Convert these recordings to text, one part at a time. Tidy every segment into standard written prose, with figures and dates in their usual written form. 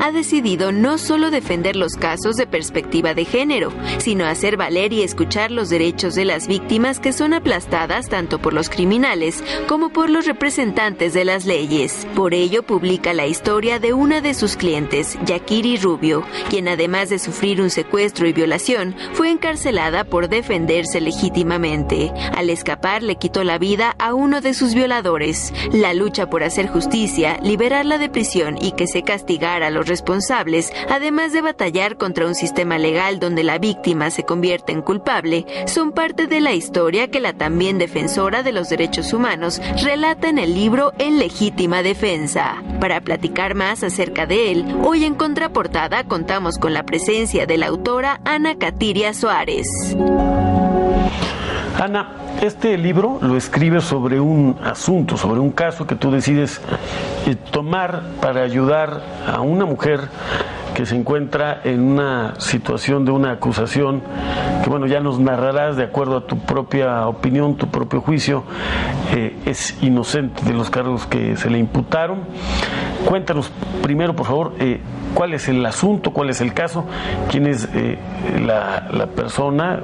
ha decidido no solo defender los casos de perspectiva de género, sino hacer valer y escuchar los derechos de las víctimas que son aplastadas tanto por los criminales como por los representantes de las leyes. Por ello, publica la historia de una de sus clientes, Yakiri Rubio, quien además de sufrir un secuestro y violación, fue encarcelada por defenderse legítimamente. Al escapar, le quitó la vida a uno de sus violadores. La lucha por hacer justicia, liberarla de prisión y que se castigara a los responsables, además de batallar contra un sistema legal donde la víctima se convierte en culpable, son parte de la historia que la también defensora de los derechos humanos relata en el libro En Legítima Defensa. Para platicar más acerca de él, hoy en Contraportada contamos con la presencia de la autora Ana Katiria Suárez. Ana, este libro lo escribes sobre un asunto, sobre un caso que tú decides tomar para ayudar a una mujer que se encuentra en una situación de una acusación que, bueno, ya nos narrarás de acuerdo a tu propia opinión, tu propio juicio, es inocente de los cargos que se le imputaron. Cuéntanos primero, por favor, cuál es el asunto, cuál es el caso, quién es la persona,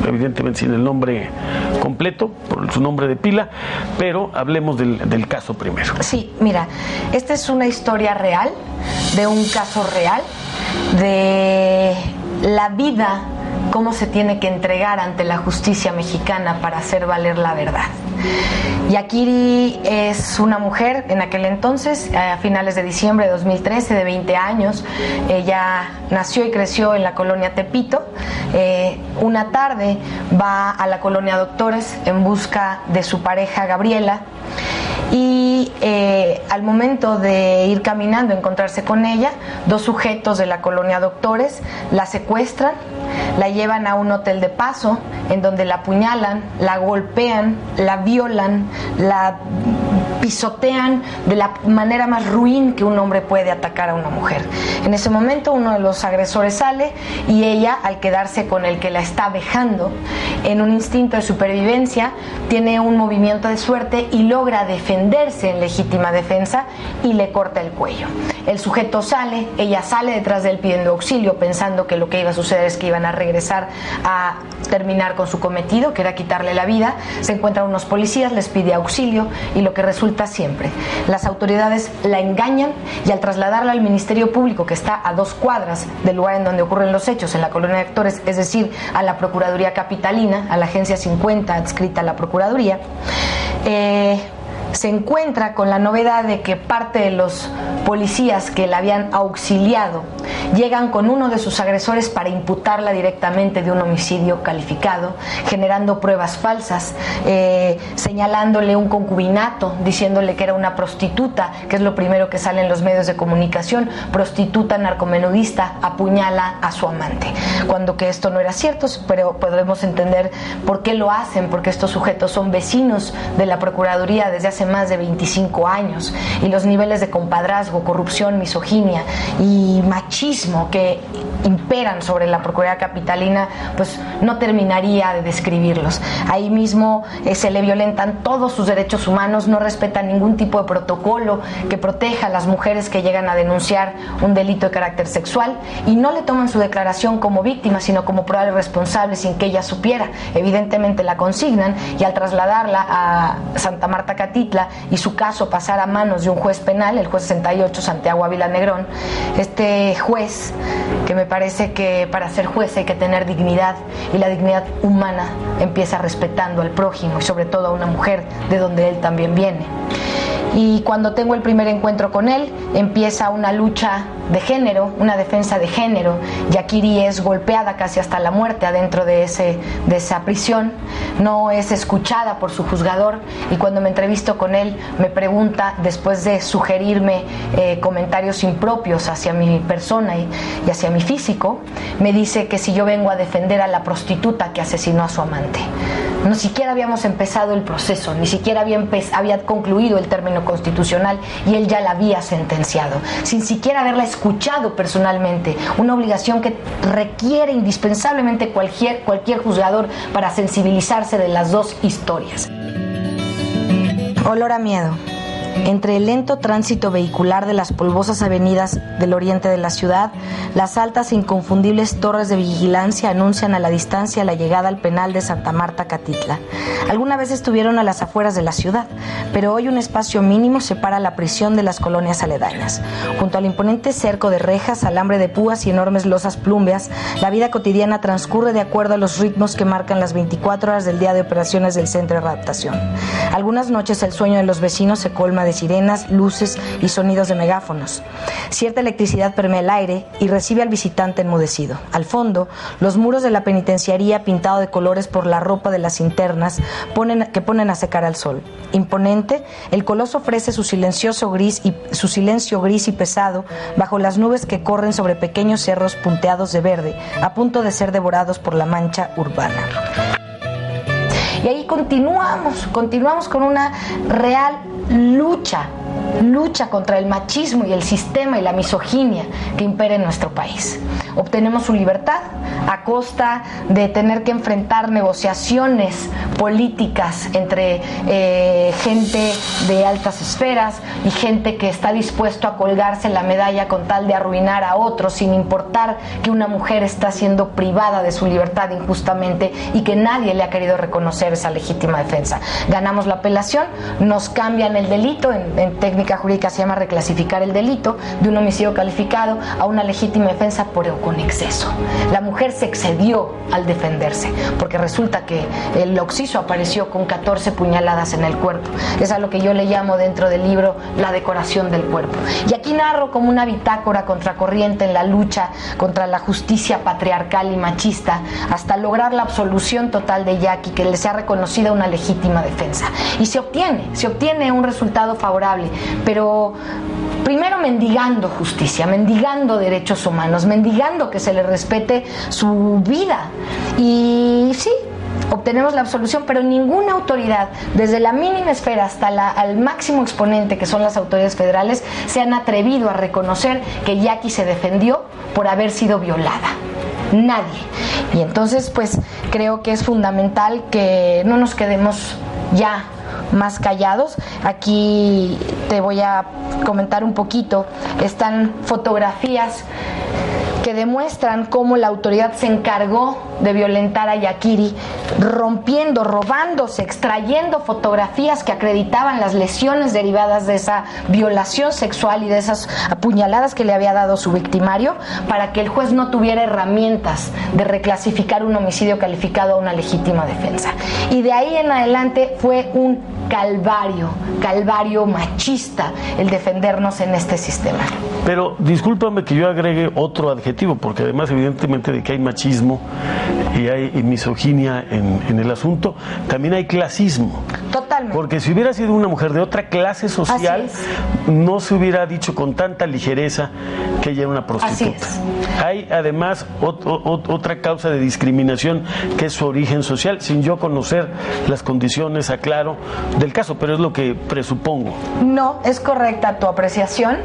evidentemente sin el nombre completo, por su nombre de pila, pero hablemos del caso primero. Sí, mira, esta es una historia real, de un caso real, de la vida, cómo se tiene que entregar ante la justicia mexicana para hacer valer la verdad. Yakiri es una mujer en aquel entonces, a finales de diciembre de 2013, de 20 años. Ella nació y creció en la colonia Tepito. Una tarde va a la colonia Doctores en busca de su pareja Gabriela. Y al momento de ir caminando, encontrarse con ella, dos sujetos de la colonia Doctores la secuestran, la llevan a un hotel de paso en donde la apuñalan, la golpean, la violan, la pisotean de la manera más ruin que un hombre puede atacar a una mujer. En ese momento uno de los agresores sale y ella, al quedarse con el que la está vejando, en un instinto de supervivencia, tiene un movimiento de suerte y logra defenderse en legítima defensa y le corta el cuello. El sujeto sale, ella sale detrás de él pidiendo auxilio, pensando que lo que iba a suceder es que iban a regresar a terminar con su cometido, que era quitarle la vida. Se encuentran unos policías, les pide auxilio y lo que resulta siempre, las autoridades la engañan y al trasladarla al Ministerio Público, que está a 2 cuadras del lugar en donde ocurren los hechos, en la colonia de Actores, es decir, a la Procuraduría Capitalina, a la Agencia 50 adscrita a la Procuraduría, se encuentra con la novedad de que parte de los policías que la habían auxiliado llegan con uno de sus agresores para imputarla directamente de un homicidio calificado, generando pruebas falsas, señalándole un concubinato, diciéndole que era una prostituta, que es lo primero que sale en los medios de comunicación, prostituta, narcomenudista, apuñala a su amante, cuando que esto no era cierto, pero podemos entender por qué lo hacen, porque estos sujetos son vecinos de la Procuraduría desde hace más de 25 años y los niveles de compadrazgo, corrupción, misoginia y machismo que imperan sobre la Procuraduría Capitalina, pues no terminaría de describirlos. Ahí mismo se le violentan todos sus derechos humanos, no respetan ningún tipo de protocolo que proteja a las mujeres que llegan a denunciar un delito de carácter sexual y no le toman su declaración como víctima, sino como probable responsable sin que ella supiera. Evidentemente la consignan y al trasladarla a Santa Marta Catitla y su caso pasar a manos de un juez penal, el juez 68, Santiago Ávila Negrón, este juez, que me parece que para ser juez hay que tener dignidad y la dignidad humana empieza respetando al prójimo y sobre todo a una mujer de donde él también viene. Y cuando tengo el primer encuentro con él, empieza una lucha de género, una defensa de género. Yakiri es golpeada casi hasta la muerte adentro de esa prisión, no es escuchada por su juzgador y cuando me entrevisto con él me pregunta, después de sugerirme comentarios impropios hacia mi persona y hacia mi físico, me dice que si yo vengo a defender a la prostituta que asesinó a su amante. No siquiera habíamos empezado el proceso, ni siquiera había concluido el término constitucional y él ya la había sentenciado, sin siquiera haberla escuchado personalmente, una obligación que requiere indispensablemente cualquier juzgador para sensibilizarse de las dos historias. Olor a miedo. Entre el lento tránsito vehicular de las polvosas avenidas del oriente de la ciudad, las altas e inconfundibles torres de vigilancia anuncian a la distancia la llegada al penal de Santa Marta Catitla. Alguna vez estuvieron a las afueras de la ciudad, pero hoy un espacio mínimo separa la prisión de las colonias aledañas. Junto al imponente cerco de rejas, alambre de púas y enormes losas plúmbeas, la vida cotidiana transcurre de acuerdo a los ritmos que marcan las 24 horas del día de operaciones del centro de readaptación. Algunas noches el sueño de los vecinos se colma de sirenas, luces y sonidos de megáfonos. Cierta electricidad permea el aire y recibe al visitante enmudecido. Al fondo, los muros de la penitenciaría, pintado de colores por la ropa de las internas, que ponen a secar al sol. Imponente, el coloso ofrece su silencio gris y pesado bajo las nubes que corren sobre pequeños cerros punteados de verde, a punto de ser devorados por la mancha urbana. Y ahí continuamos con una real lucha contra el machismo y el sistema y la misoginia que impera en nuestro país. Obtenemos su libertad a costa de tener que enfrentar negociaciones políticas entre gente de altas esferas y gente que está dispuesto a colgarse la medalla con tal de arruinar a otros, sin importar que una mujer está siendo privada de su libertad injustamente y que nadie le ha querido reconocer esa legítima defensa. Ganamos la apelación, nos cambian el delito, en técnica jurídica se llama reclasificar el delito de un homicidio calificado a una legítima defensa pero con exceso. La mujer se excedió al defenderse, porque resulta que el occiso apareció con 14 puñaladas en el cuerpo. Es a lo que yo le llamo dentro del libro la decoración del cuerpo. Y aquí narro como una bitácora contracorriente en la lucha contra la justicia patriarcal y machista, hasta lograr la absolución total de Jackie, que le sea reconocida una legítima defensa. Y se obtiene un resultado favorable, pero primero mendigando justicia, mendigando derechos humanos, mendigando que se le respete su vida. Y sí, obtenemos la absolución, pero ninguna autoridad, desde la mínima esfera hasta al máximo exponente, que son las autoridades federales, se han atrevido a reconocer que Jackie se defendió por haber sido violada. Nadie. Y entonces, pues, creo que es fundamental que no nos quedemos ya más callados. Aquí te voy a comentar un poquito. Están fotografías que demuestran cómo la autoridad se encargó de violentar a Yakiri, rompiendo, robándose, extrayendo fotografías que acreditaban las lesiones derivadas de esa violación sexual y de esas apuñaladas que le había dado su victimario, para que el juez no tuviera herramientas de reclasificar un homicidio calificado a una legítima defensa. Y de ahí en adelante fue un calvario machista el defendernos en este sistema. Pero discúlpame que yo agregue otro adjetivo, porque además evidentemente de que hay machismo y hay misoginia en el asunto, también hay clasismo. Totalmente. Porque si hubiera sido una mujer de otra clase social, no se hubiera dicho con tanta ligereza que ella era una prostituta. Hay además otra causa de discriminación, que es su origen social, sin yo conocer las condiciones, aclaro, del caso, pero es lo que presupongo. No, es correcta tu apreciación,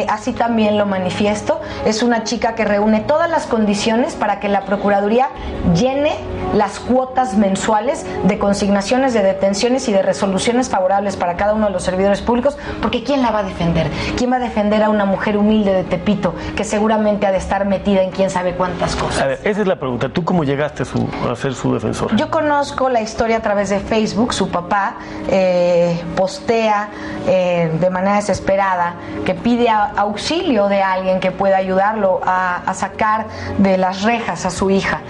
así también lo manifiesto. Es una chica que reúne todas las condiciones para que la Procuraduría llene las cuotas mensuales de consignaciones, de detenciones y de resoluciones favorables para cada uno de los servidores públicos, porque ¿quién la va a defender? ¿Quién va a defender a una mujer humilde de Tepito que seguramente ha de estar metida en quién sabe cuántas cosas? A ver, esa es la pregunta. ¿Tú cómo llegaste a ser su defensora? Yo conozco la historia a través de Facebook. Su papá postea de manera desesperada que pide auxilio de alguien que pueda ayudarlo a sacar de las rejas a su hija,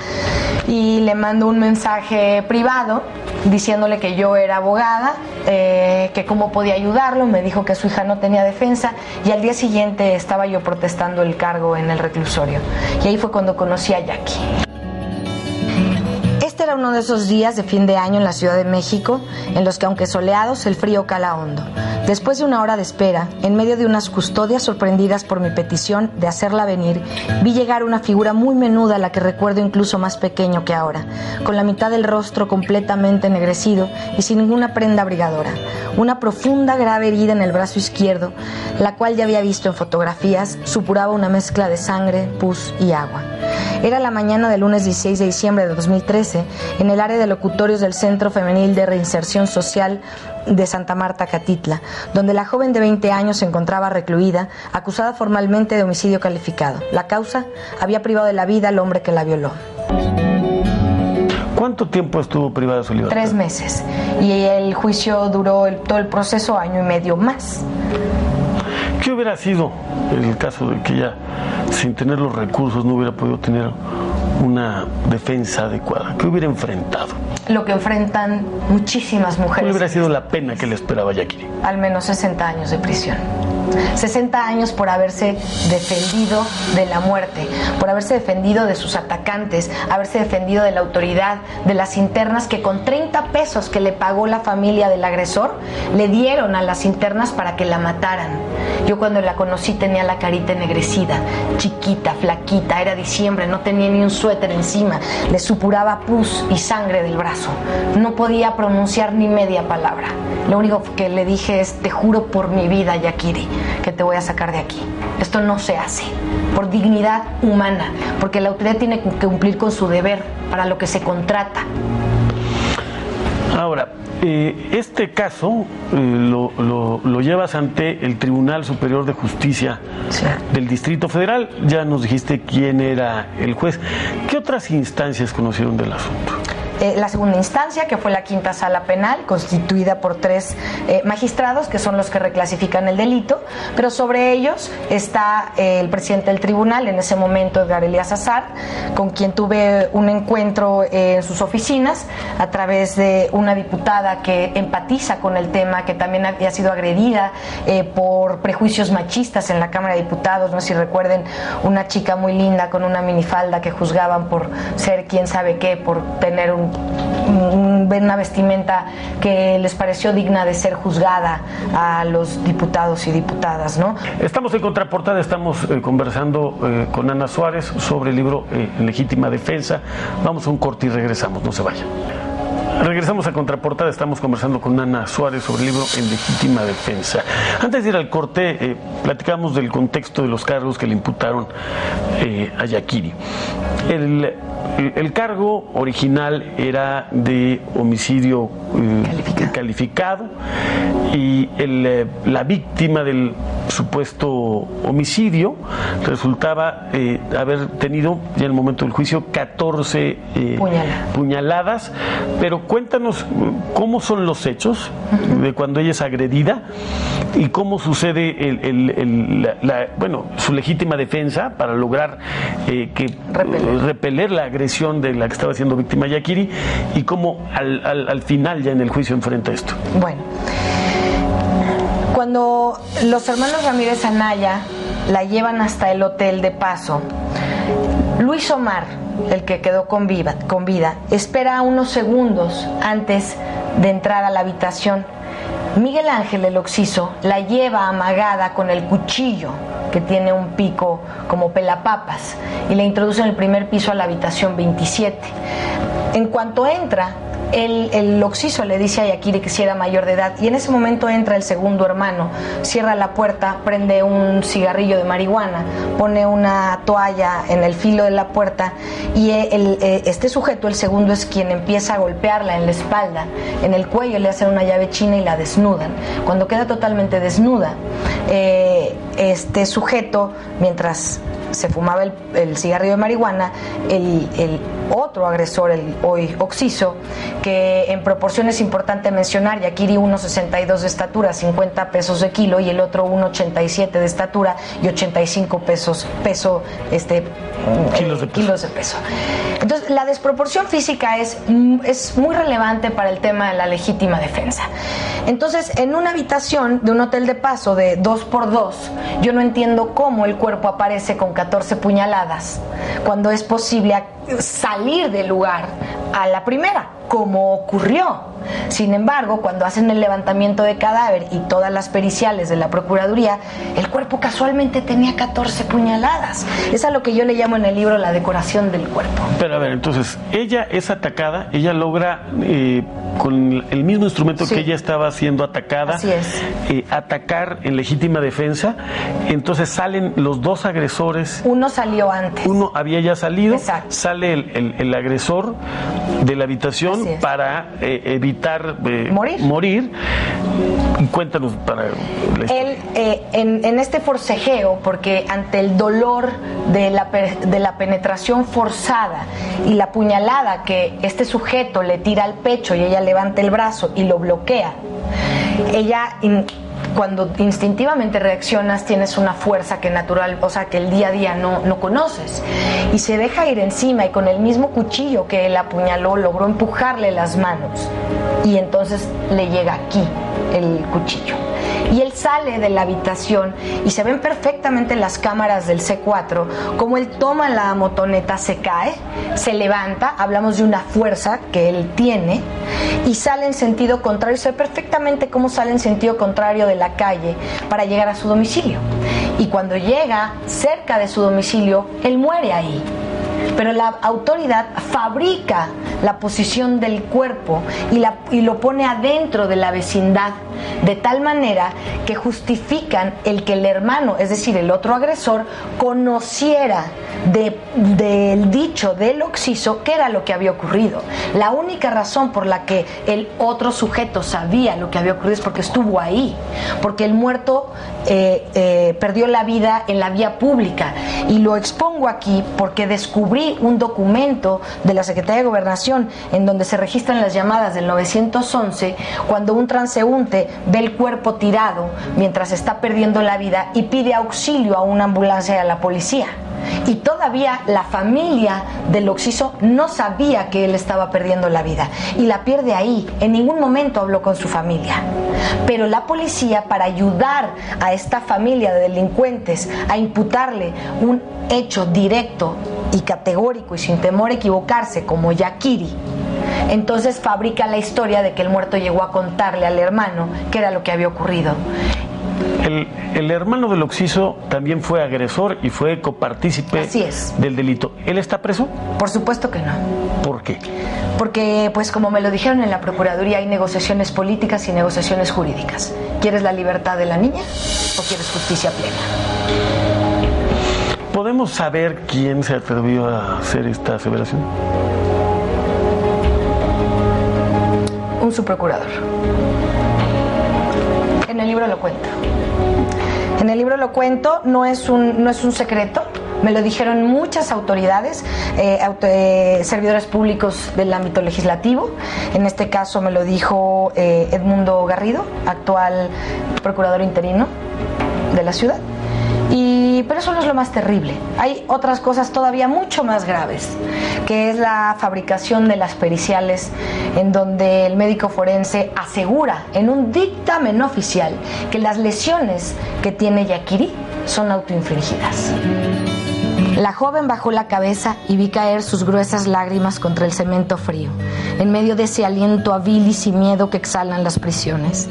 y le mando un mensaje privado diciéndole que yo era abogada, que cómo podía ayudarlo. Me dijo que su hija no tenía defensa, y al día siguiente estaba yo protestando el cargo en el reclusorio, y ahí fue cuando conocí a Jackie. Este era uno de esos días de fin de año en la Ciudad de México, en los que, aunque soleados, el frío cala hondo. Después de una hora de espera, en medio de unas custodias sorprendidas por mi petición de hacerla venir, vi llegar una figura muy menuda, a la que recuerdo incluso más pequeño que ahora, con la mitad del rostro completamente ennegrecido y sin ninguna prenda abrigadora. Una profunda, grave herida en el brazo izquierdo, la cual ya había visto en fotografías, supuraba una mezcla de sangre, pus y agua. Era la mañana del lunes 16 de diciembre de 2013, en el área de locutorios del Centro Femenil de Reinserción Social de Santa Marta, Catitla, donde la joven de 20 años se encontraba recluida, acusada formalmente de homicidio calificado. La causa: había privado de la vida al hombre que la violó. ¿Cuánto tiempo estuvo privada de su libertad? 3 meses. Y el juicio duró todo el proceso 1 año y medio más. ¿Qué hubiera sido el caso de que ella, sin tener los recursos, no hubiera podido tener una defensa adecuada? ¿Qué hubiera enfrentado? Lo que enfrentan muchísimas mujeres. ¿Cuál hubiera sido la pena que le esperaba a Yaquiri? Al menos 60 años de prisión. 60 años por haberse defendido de la muerte, por haberse defendido de sus atacantes, haberse defendido de la autoridad, de las internas que con 30 pesos que le pagó la familia del agresor, le dieron a las internas para que la mataran. Yo cuando la conocí tenía la carita ennegrecida, chiquita, flaquita, era diciembre, no tenía ni un suéter encima, le supuraba pus y sangre del brazo. No podía pronunciar ni media palabra. Lo único que le dije es: te juro por mi vida, Yaquiri, que te voy a sacar de aquí. Esto no se hace por dignidad humana, porque la autoridad tiene que cumplir con su deber para lo que se contrata. Ahora, este caso lo llevas ante el Tribunal Superior de Justicia del Distrito Federal. Ya nos dijiste quién era el juez. ¿Qué otras instancias conocieron del asunto? La segunda instancia, que fue la quinta sala penal, constituida por 3 magistrados, que son los que reclasifican el delito, pero sobre ellos está el presidente del tribunal, en ese momento Edgar Elías Azar, con quien tuve un encuentro en sus oficinas, a través de una diputada que empatiza con el tema, que también había sido agredida por prejuicios machistas en la Cámara de Diputados. No sé si recuerden, una chica muy linda con una minifalda que juzgaban por ser quién sabe qué, por tener una vestimenta que les pareció digna de ser juzgada a los diputados y diputadas, ¿no? Estamos en Contraportada, estamos conversando con Ana Suárez sobre el libro En Legítima Defensa. Vamos a un corte y regresamos, no se vayan. Regresamos a Contraportada, estamos conversando con Ana Suárez sobre el libro En Legítima Defensa. Antes de ir al corte, platicamos del contexto de los cargos que le imputaron a Yaquiri. El cargo original era de homicidio calificado y la víctima del supuesto homicidio resultaba haber tenido, ya en el momento del juicio, 14 puñaladas. Pero cuéntanos cómo son los hechos de cuando ella es agredida y cómo sucede su legítima defensa para lograr repeler la agresión de la que estaba siendo víctima Yaquiri, y cómo al final ya en el juicio enfrenta esto. Bueno, cuando los hermanos Ramírez Anaya la llevan hasta el hotel de paso, Luis Omar, el que quedó con vida, espera unos segundos antes de entrar a la habitación. Miguel Ángel, el occiso, la lleva amagada con el cuchillo, que tiene un pico como pelapapas, y la introduce en el primer piso a la habitación 27. En cuanto entra, el occiso le dice a Yaquiri que si era mayor de edad, y en ese momento entra el segundo hermano, cierra la puerta, prende un cigarrillo de marihuana, pone una toalla en el filo de la puerta, y este sujeto, el segundo, es quien empieza a golpearla en la espalda, en el cuello, le hacen una llave china y la desnudan. Cuando queda totalmente desnuda, este sujeto, mientras se fumaba el cigarrillo de marihuana, el otro agresor, el hoy occiso, que en proporción es importante mencionar, Yaquiri 1.62 de estatura, 50 pesos de kilo, y el otro 1.87 de estatura y 85 kilos de peso. Entonces, la desproporción física es muy relevante para el tema de la legítima defensa. Entonces, en una habitación de un hotel de paso de 2x2, yo no entiendo cómo el cuerpo aparece con 14 puñaladas cuando es posible salir del lugar a la primera. como ocurrió. Sin embargo, cuando hacen el levantamiento de cadáver y todas las periciales de la Procuraduría, el cuerpo casualmente tenía 14 puñaladas. Es a lo que yo le llamo en el libro la decoración del cuerpo. Pero a ver, entonces, ella es atacada, ella logra con el mismo instrumento que ella estaba siendo atacada, así es, atacar en legítima defensa. Entonces salen los dos agresores. Uno salió antes. Uno había ya salido. Exacto. Sale el agresor de la habitación para evitar morir. Cuéntanos para él en este forcejeo, porque ante el dolor de la penetración forzada y la puñalada que este sujeto le tira al pecho y ella levanta el brazo y lo bloquea, ella cuando instintivamente reaccionas tienes una fuerza que natural, o sea, que el día a día no conoces, y se deja ir encima y con el mismo cuchillo que él apuñaló logró empujarle las manos y entonces le llega aquí el cuchillo. Y él sale de la habitación y se ven perfectamente las cámaras del C4 como él toma la motoneta, se cae, se levanta, hablamos de una fuerza que él tiene, y sale en sentido contrario. Se ve perfectamente cómo sale en sentido contrario de la calle para llegar a su domicilio. Y cuando llega cerca de su domicilio, él muere ahí. Pero la autoridad fabrica la posición del cuerpo y lo pone adentro de la vecindad, de tal manera que justifican el que el hermano, es decir, el otro agresor, conociera del dicho del occiso qué era lo que había ocurrido. La única razón por la que el otro sujeto sabía lo que había ocurrido es porque estuvo ahí, porque el muerto perdió la vida en la vía pública. Y lo expongo aquí porque descubrí un documento de la Secretaría de Gobernación en donde se registran las llamadas del 911 cuando un transeúnte ve el cuerpo tirado mientras está perdiendo la vida y pide auxilio a una ambulancia y a la policía. Y todavía la familia del occiso no sabía que él estaba perdiendo la vida y la pierde ahí. En ningún momento habló con su familia. Pero la policía, para ayudar a esta familia de delincuentes a imputarle un hecho directo y categórico y sin temor a equivocarse como Yakiri, entonces fabrica la historia de que el muerto llegó a contarle al hermano qué era lo que había ocurrido. El hermano del occiso también fue agresor y fue copartícipe del delito. ¿Él está preso? Por supuesto que no. ¿Por qué? Porque, pues como me lo dijeron en la Procuraduría, hay negociaciones políticas y negociaciones jurídicas. ¿Quieres la libertad de la niña o quieres justicia plena? ¿Podemos saber quién se atrevió a hacer esta aseveración? Un subprocurador. En el libro lo cuento. En el libro lo cuento, no es un secreto. Me lo dijeron muchas autoridades, servidores públicos del ámbito legislativo. En este caso me lo dijo Edmundo Garrido, actual procurador interino de la ciudad. Pero eso no es lo más terrible. Hay otras cosas todavía mucho más graves, que es la fabricación de las periciales, en donde el médico forense asegura en un dictamen oficial que las lesiones que tiene Yakiri son autoinfligidas. La joven bajó la cabeza y vi caer sus gruesas lágrimas contra el cemento frío, en medio de ese aliento a bilis y miedo que exhalan las prisiones.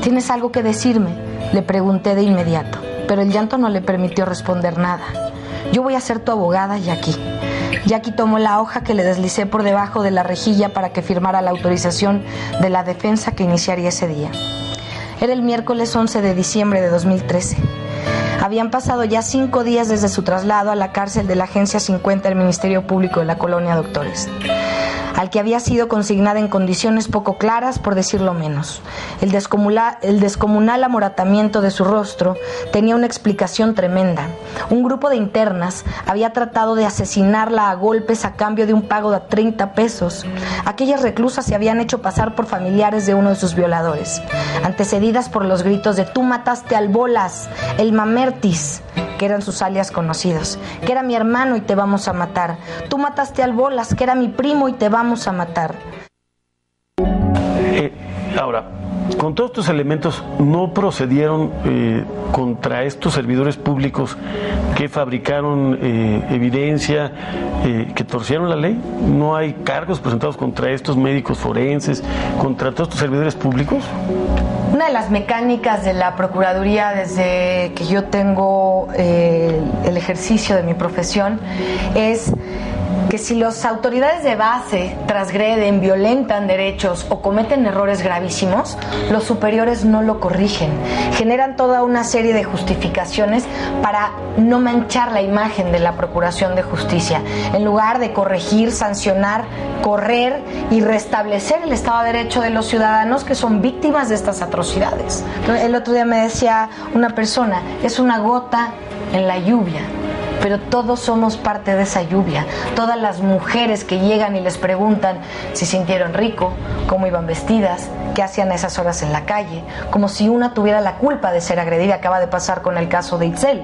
¿Tienes algo que decirme?, le pregunté de inmediato, pero el llanto no le permitió responder nada. Yo voy a ser tu abogada, Jackie. Jackie tomó la hoja que le deslicé por debajo de la rejilla para que firmara la autorización de la defensa que iniciaría ese día. Era el miércoles 11 de diciembre de 2013. Habían pasado ya 5 días desde su traslado a la cárcel de la Agencia 50 del Ministerio Público de la Colonia Doctores, al que había sido consignada en condiciones poco claras, por decirlo menos. El descomunal amoratamiento de su rostro tenía una explicación tremenda. Un grupo de internas había tratado de asesinarla a golpes a cambio de un pago de 30 pesos. Aquellas reclusas se habían hecho pasar por familiares de uno de sus violadores, antecedidas por los gritos de "tú mataste al Bolas, el Mamertis", que eran sus alias conocidos, que era mi hermano y te vamos a matar. Tú mataste al Bolas, que era mi primo y te vamos a matar. Ahora, con todos estos elementos, ¿no procedieron contra estos servidores públicos que fabricaron evidencia, que torcieron la ley? ¿No hay cargos presentados contra estos médicos forenses, contra todos estos servidores públicos? Una de las mecánicas de la Procuraduría desde que yo tengo el ejercicio de mi profesión es que si las autoridades de base transgreden, violentan derechos o cometen errores gravísimos, los superiores no lo corrigen. Generan toda una serie de justificaciones para no manchar la imagen de la Procuración de Justicia. En lugar de corregir, sancionar, correr y restablecer el Estado de Derecho de los ciudadanos que son víctimas de estas atrocidades. El otro día me decía una persona, es una gota en la lluvia, pero todos somos parte de esa lluvia. Todas las mujeres que llegan y les preguntan si sintieron rico, cómo iban vestidas, qué hacían a esas horas en la calle, como si una tuviera la culpa de ser agredida. Acaba de pasar con el caso de Itzel,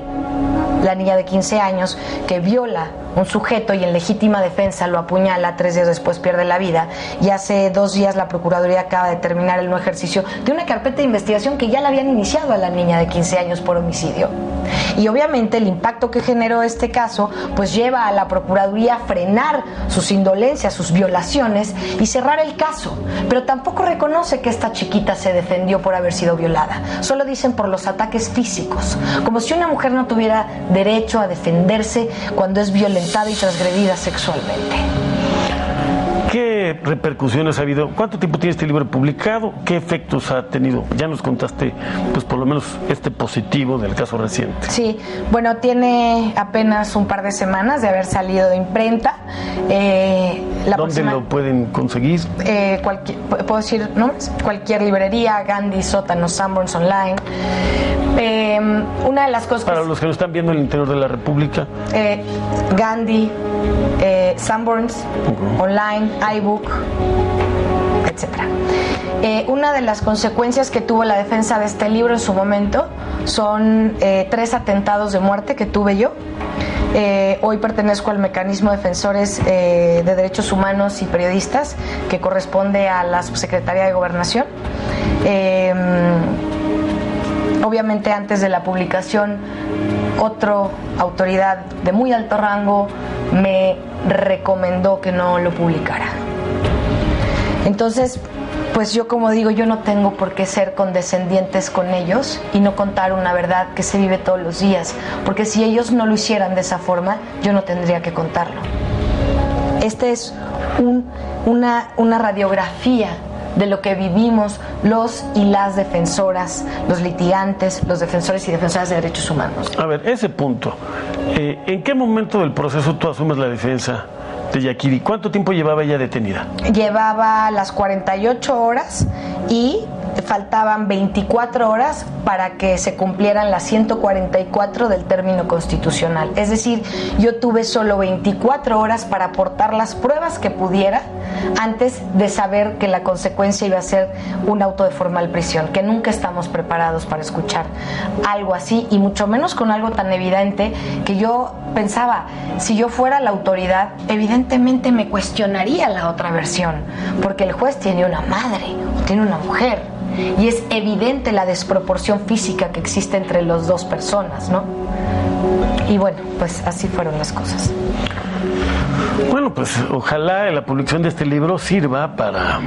la niña de 15 años que viola un sujeto y en legítima defensa lo apuñala, 3 días después pierde la vida, y hace 2 días la Procuraduría acaba de terminar el no ejercicio de una carpeta de investigación que ya la habían iniciado a la niña de 15 años por homicidio. Y obviamente el impacto que generó este caso pues lleva a la Procuraduría a frenar sus indolencias, sus violaciones y cerrar el caso, pero tampoco reconoce que esta chiquita se defendió por haber sido violada. Solo dicen por los ataques físicos, como si una mujer no tuviera derecho a defenderse cuando es violentada y transgredida sexualmente. ¿Qué repercusiones ha habido? ¿Cuánto tiempo tiene este libro publicado? ¿Qué efectos ha tenido? Ya nos contaste, pues por lo menos este positivo del caso reciente. Sí, bueno, tiene apenas un par de semanas de haber salido de imprenta. ¿Dónde lo pueden conseguir? ¿Puedo decir nombres? Cualquier librería, Gandhi, Sótano, Sanborns Online. Una de las cosas para los que no están viendo en el interior de la República, Gandhi, Sanborns, Online, iBook, etcétera. Una de las consecuencias que tuvo la defensa de este libro en su momento son 3 atentados de muerte que tuve yo. Hoy pertenezco al mecanismo de defensores de derechos humanos y periodistas, que corresponde a la Subsecretaría de Gobernación. Obviamente antes de la publicación, otra autoridad de muy alto rango me recomendó que no lo publicara. Entonces, pues yo, como digo, yo no tengo por qué ser condescendientes con ellos y no contar una verdad que se vive todos los días, porque si ellos no lo hicieran de esa forma, yo no tendría que contarlo. Este es una radiografía de lo que vivimos los y las defensoras, los litigantes, los defensores y defensoras de derechos humanos. A ver, ese punto, ¿en qué momento del proceso tú asumes la defensa de Yakiri? ¿Cuánto tiempo llevaba ella detenida? Llevaba las 48 horas y faltaban 24 horas para que se cumplieran las 144 del término constitucional. Es decir, yo tuve solo 24 horas para aportar las pruebas que pudiera antes de saber que la consecuencia iba a ser un auto de formal prisión, que nunca estamos preparados para escuchar algo así, y mucho menos con algo tan evidente que yo pensaba, si yo fuera la autoridad, evidentemente me cuestionaría la otra versión, porque el juez tiene una madre, tiene una mujer, y es evidente la desproporción física que existe entre las dos personas, ¿no? Y bueno, pues así fueron las cosas. Bueno, pues ojalá la publicación de este libro sirva para,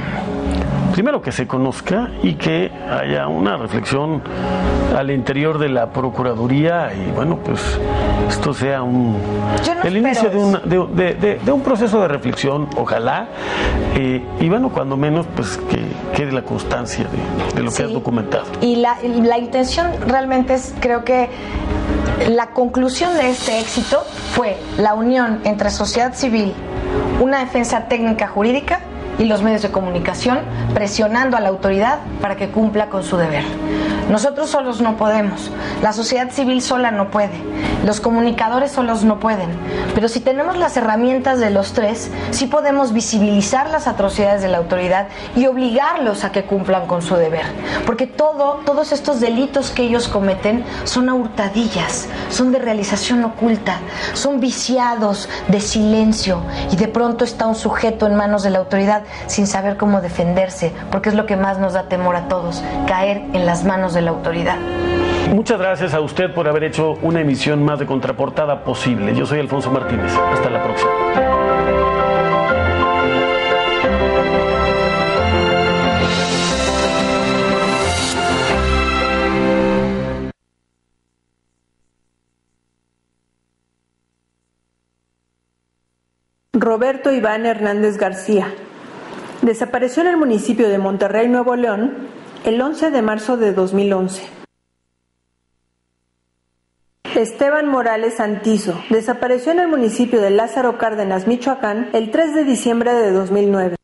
primero, que se conozca y que haya una reflexión al interior de la Procuraduría, y bueno, pues esto sea el inicio de un proceso de reflexión, ojalá, y bueno, cuando menos, pues que quede la constancia de lo que has documentado. Y la intención realmente es, creo que la conclusión de este éxito fue la unión entre sociedad civil, una defensa técnica jurídica y los medios de comunicación, presionando a la autoridad para que cumpla con su deber. Nosotros solos no podemos, la sociedad civil sola no puede, Los comunicadores solos no pueden, pero si tenemos las herramientas de los tres, sí podemos visibilizar las atrocidades de la autoridad y obligarlos a que cumplan con su deber. Porque todos estos delitos que ellos cometen son a hurtadillas, son de realización oculta, son viciados de silencio, y de pronto está un sujeto en manos de la autoridad sin saber cómo defenderse, porque es lo que más nos da temor a todos, caer en las manos de la autoridad. Muchas gracias a usted por haber hecho una emisión más de Contraportada posible. Yo soy Alfonso Martínez. Hasta la próxima. Roberto Iván Hernández García desapareció en el municipio de Monterrey, Nuevo León, el 11 de marzo de 2011. Esteban Morales Santizo desapareció en el municipio de Lázaro Cárdenas, Michoacán, el 3 de diciembre de 2009.